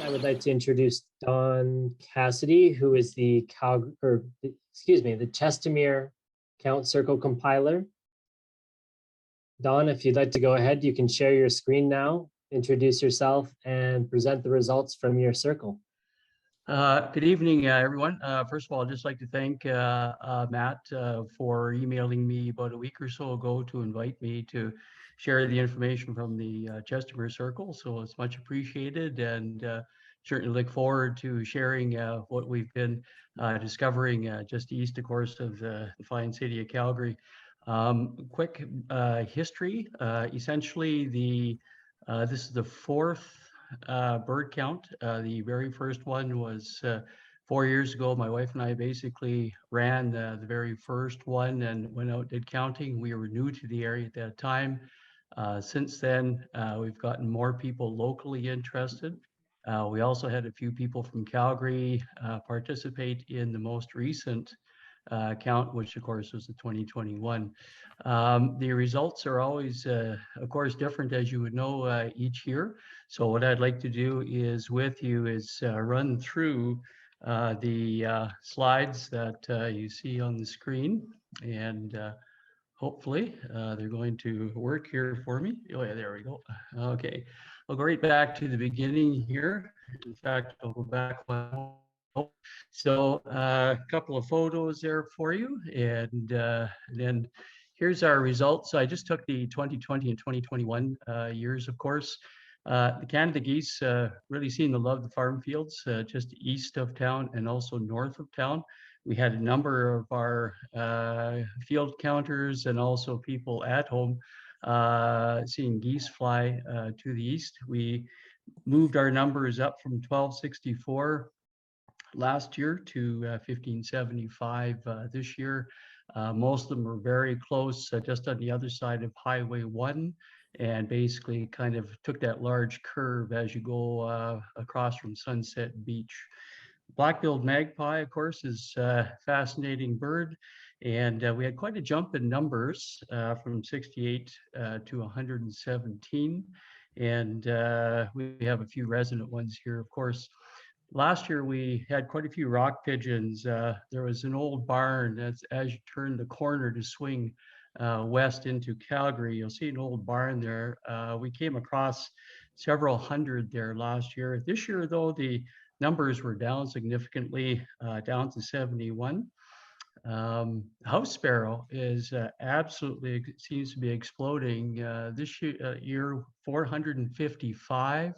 I would like to introduce Don Cassidy, who is the the Chestermere Count Circle compiler. Don, if you'd like to go ahead, you can share your screen now, introduce yourself, and present the results from your circle. Good evening, everyone. First of all, I'd just like to thank Matt for emailing me about a week or so ago to invite me to share the information from the Chestermere Circle. So it's much appreciated, and certainly look forward to sharing what we've been discovering just east, of course, of the fine city of Calgary. Quick history. Essentially, this is the fourth bird count. The very first one was 4 years ago. My wife and I basically ran the very first one and went out, did counting. We were new to the area at that time. Since then, we've gotten more people locally interested. We also had a few people from Calgary participate in the most recent count, which of course was the 2021. The results are always, of course, different, as you would know, each year. So what I'd like to do is with you is run through the slides that you see on the screen, and hopefully they're going to work here for me. Oh yeah, there we go. Okay, I'll go right back to the beginning here. In fact, I'll go back one. So a couple of photos there for you, and then here's our results. So I just took the 2020 and 2021 years, of course. The Canada geese really seem to love the farm fields just east of town and also north of town. We had a number of our field counters and also people at home seeing geese fly to the east. We moved our numbers up from 1264 last year to 1575 this year. Most of them were very close, just on the other side of Highway 1, and basically kind of took that large curve as you go across from Sunset Beach. Black-billed magpie, of course, is a fascinating bird, and we had quite a jump in numbers from 68 to 117, and we have a few resident ones here, of course. Last year, we had quite a few rock pigeons. There was an old barn as you turn the corner to swing west into Calgary. You'll see an old barn there. We came across several hundred there last year. This year, though, the numbers were down significantly, down to 71. House sparrow is absolutely seems to be exploding. This year, 455.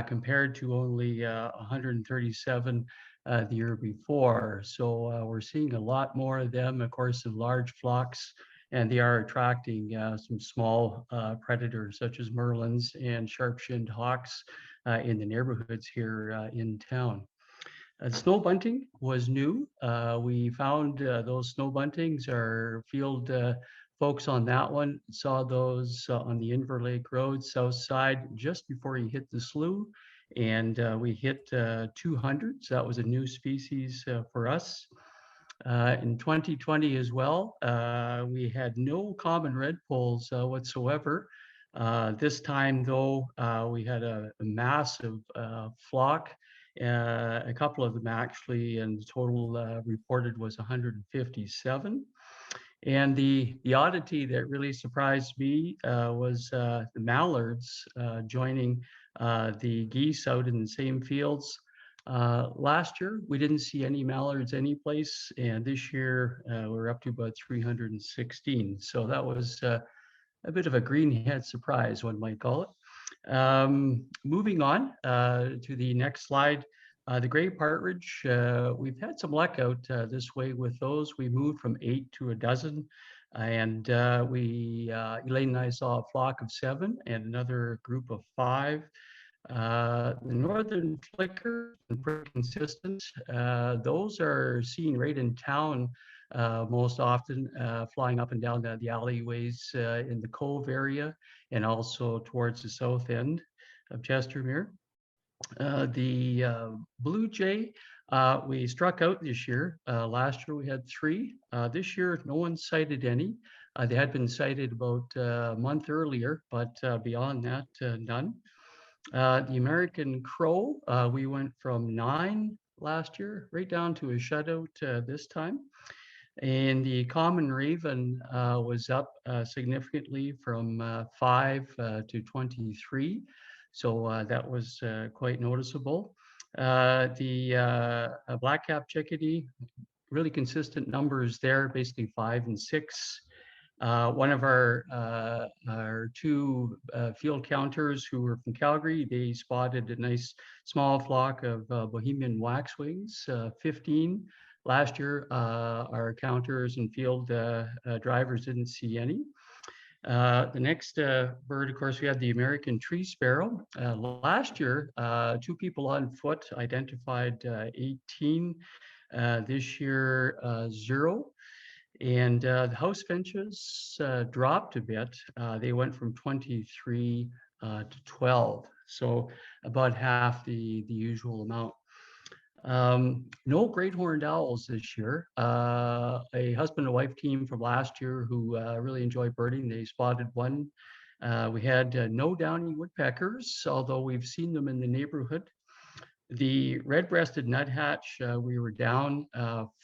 Compared to only 137 the year before. So we're seeing a lot more of them, of course, in large flocks, and they are attracting some small predators such as merlins and sharp-shinned hawks in the neighborhoods here in town. Snow bunting was new. We found those snow buntings, our field folks on that one saw those on the Inver Lake Road south side just before you hit the slough, and we hit 200. So that was a new species for us. In 2020 as well, we had no common redpolls whatsoever. This time, though, we had a massive flock. A couple of them actually, and the total reported was 157. And the oddity that really surprised me was the mallards joining the geese out in the same fields. Last year, we didn't see any mallards anyplace, and this year we're up to about 316. So that was a bit of a greenhead surprise, one might call it. Moving on to the next slide. The gray partridge, we've had some luck out this way with those. We moved from 8 to a dozen, and Elaine and I saw a flock of 7 and another group of 5. The northern flicker, pretty consistent. Those are seen right in town most often, flying up and down the alleyways in the Cove area and also towards the south end of Chestermere. The blue jay, we struck out this year. Last year we had 3. This year no one sighted any. They had been sighted about a month earlier, but beyond that, none. The American Crow, we went from 9 last year right down to a shutout this time. And the common raven was up significantly from 5 to 23. So that was quite noticeable. The black-capped chickadee, really consistent numbers there, basically 5 and 6. One of our two field counters who were from Calgary, they spotted a nice small flock of Bohemian waxwings, 15. Last year, our counters and field drivers didn't see any. The next bird, of course, we had the American tree sparrow. Last year, 2 people on foot identified 18. This year, 0. And the house finches dropped a bit. They went from 23 to 12, so about half the usual amount. No great horned owls this year. A husband and wife team from last year who really enjoyed birding, they spotted one. We had no downy woodpeckers, although we've seen them in the neighborhood. The red-breasted nuthatch, we were down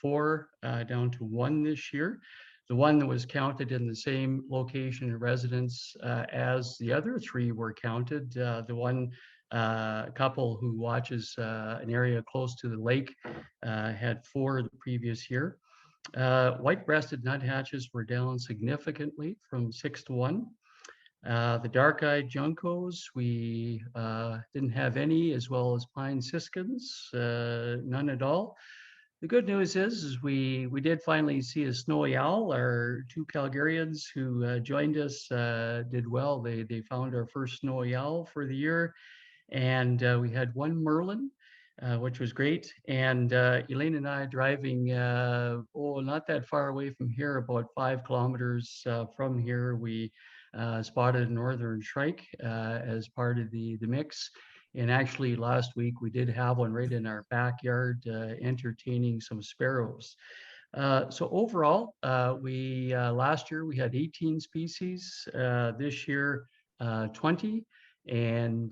4 down to 1 this year. The one that was counted in the same location and residence as the other 3 were counted. The one couple who watches an area close to the lake had 4 the previous year. White-breasted nuthatches were down significantly from 6 to 1. The dark-eyed juncos, we didn't have any, as well as pine siskins, none at all. The good news is we did finally see a snowy owl. Our 2 Calgarians who joined us did well. They found our first snowy owl for the year, and we had 1 merlin, which was great. And Elaine and I driving, not that far away from here, about 5 kilometers from here, we spotted a northern shrike as part of the mix. And actually last week we did have one right in our backyard entertaining some sparrows. So overall, last year we had 18 species, this year 20, and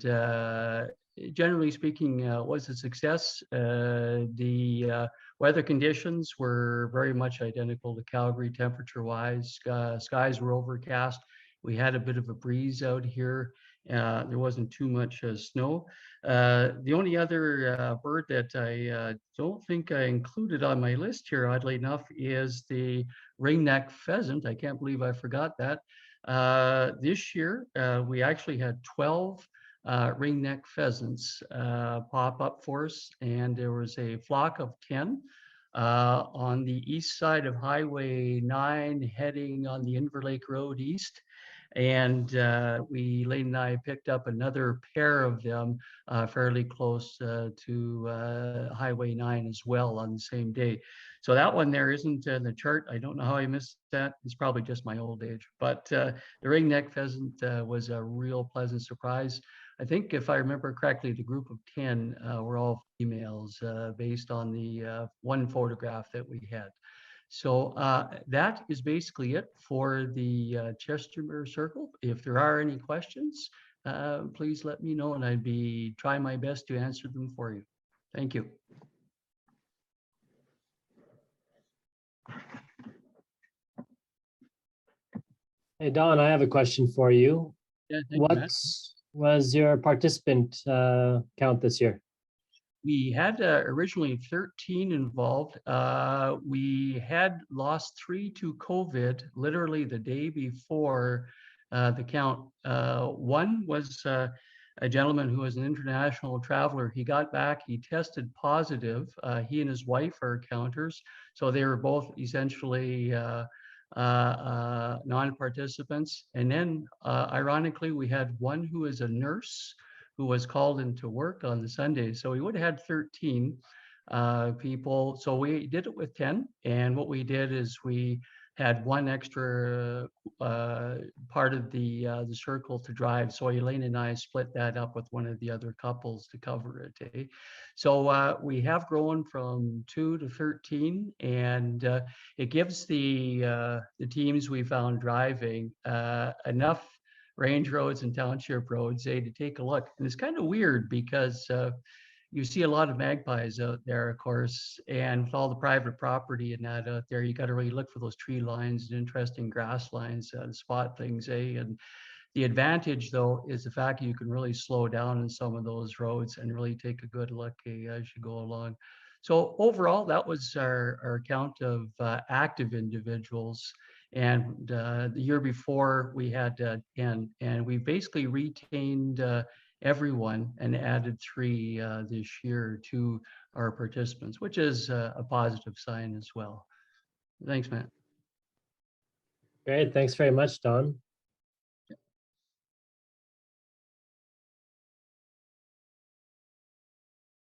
generally speaking, was a success. The weather conditions were very much identical to Calgary temperature-wise. Skies were overcast. We had a bit of a breeze out here. There wasn't too much snow. The only other bird that I don't think I included on my list here, oddly enough, is the ringneck pheasant. I can't believe I forgot that. This year, we actually had 12 ringneck pheasants pop up for us, and there was a flock of 10 on the east side of Highway 9 heading on the Inver Lake Road east. And Elaine and I picked up another pair of them fairly close to Highway 9 as well on the same day. So that one there isn't in the chart. I don't know how I missed that. It's probably just my old age. But the ringneck pheasant was a real pleasant surprise. I think if I remember correctly, the group of 10 were all females based on the 1 photograph that we had. So that is basically it for the Chestermere Circle. If there are any questions, please let me know, and I'd be trying my best to answer them for you. Thank you. Hey, Don, I have a question for you. Yeah, what was your participant count this year? We had originally 13 involved. We had lost 3 to COVID literally the day before the count. One was a gentleman who was an international traveler. He got back, he tested positive. He and his wife are counters. So they were both essentially non-participants. And then ironically, we had one who is a nurse who was called into work on the Sunday. So we would have had 13 people. So we did it with 10. And what we did is we had 1 extra part of the circle to drive. So Elaine and I split that up with one of the other couples to cover it. Eh? So we have grown from 2 to 13, and it gives the teams we found driving enough range roads and township roads, to take a look. And it's kind of weird because you see a lot of magpies out there, of course, and with all the private property and that out there, you got to really look for those tree lines and interesting grass lines to spot things, And the advantage, though, is the fact that you can really slow down in some of those roads and really take a good look as you go along. So overall, that was our count of active individuals. And the year before we had 10, and we basically retained everyone and added 3 this year to our participants, which is a positive sign as well. Thanks, Matt. Great, thanks very much, Don.